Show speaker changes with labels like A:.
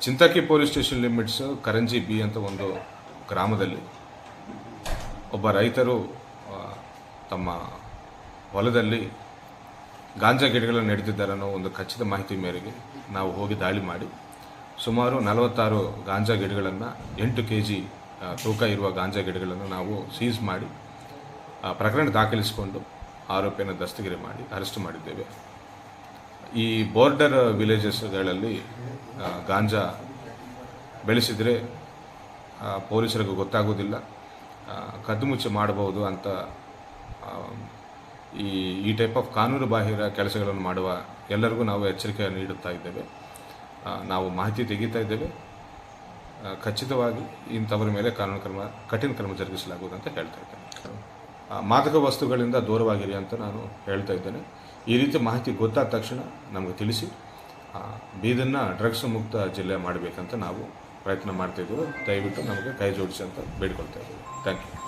A: ಚಿಂತಾಕಿ police station limits Karanji B ಅಂತ ಒಂದು ಗ್ರಾಮದಲ್ಲಿ ಒಬ್ಬ ರೈತರು ತಮ್ಮ ಹೊಲದಲ್ಲಿ ಗಾಂಜಾ ಗಿಡಗಳನ್ನು ನೆಡೆದಿದ್ದಾರೆ ಅನ್ನೋ ಒಂದು ಖಚಿತ ಮಾಹಿತಿ ಮೇರೆಗೆ ನಾವು ಹೋಗಿ ದಾಳಿ ಮಾಡಿ ಸುಮಾರು 46 ಗಾಂಜಾ ಗಿಡಗಳನ್ನು 8 kg ತೂಕ ಇರುವ ಗಾಂಜಾ ಗಿಡಗಳನ್ನು ನಾವು ಸೀಸ್ ಮಾಡಿ ಪ್ರಕರಣ ದಾಖಲಿಸಿಕೊಂಡು ಆರೋಪಿಯನ್ನು ದಸ್ತಗಿರಿ ಮಾಡಿ ಅರೆಸ್ಟ್ ಮಾಡಿದ್ದೇವೆ. ಈ ಬಾರ್ಡರ್ ವಿಲೇಜಸ್ಗಳಲ್ಲಿ ಗಾಂಜಾ ಬೆಳೆಸಿದರೆ ಪೊಲೀಸರಿಗೂ ಗೊತ್ತಾಗೋದಿಲ್ಲ, ಕದ್ದುಮುಚ್ಚಿ ಮಾಡಬಹುದು ಅಂತ ಈ ಟೈಪ್ ಆಫ್ ಕಾನೂನು ಬಾಹಿರ ಕೆಲಸಗಳನ್ನು ಮಾಡುವ ಎಲ್ಲರಿಗೂ ನಾವು ಎಚ್ಚರಿಕೆ ನೀಡುತ್ತಾ ಇದ್ದೇವೆ. ನಾವು ಮಾಹಿತಿ ತೆಗಿತಾ ಇದ್ದೇವೆ. ಖಚಿತವಾಗಿ ಇಂಥವರ ಮೇಲೆ ಕಠಿಣ ಕ್ರಮ ಜರುಗಿಸಲಾಗುವುದು ಅಂತ ಹೇಳ್ತಾ ಇದ್ದೇನೆ. ಮಾದಕ ವಸ್ತುಗಳಿಂದ ದೂರವಾಗಿರಿ ಅಂತ ನಾನು ಹೇಳ್ತಾ ಇದ್ದೇನೆ. ಈ ರೀತಿ ಮಾಹಿತಿ ಗೊತ್ತಾದ ತಕ್ಷಣ ನಮಗೆ ತಿಳಿಸಿ ಬೀದರ್ನ ಡ್ರಗ್ಸ್ ಮುಕ್ತ ಜಿಲ್ಲೆ ಮಾಡಬೇಕಂತ ನಾವು ಪ್ರಯತ್ನ ಮಾಡ್ತಾ ಇದ್ದೇವೆ. ದಯವಿಟ್ಟು ನಮಗೆ ಕೈ ಜೋಡಿಸಿ ಅಂತ ಬೇಡಿಕೊಳ್ತಾ ಇದ್ದೇವೆ. Thank you.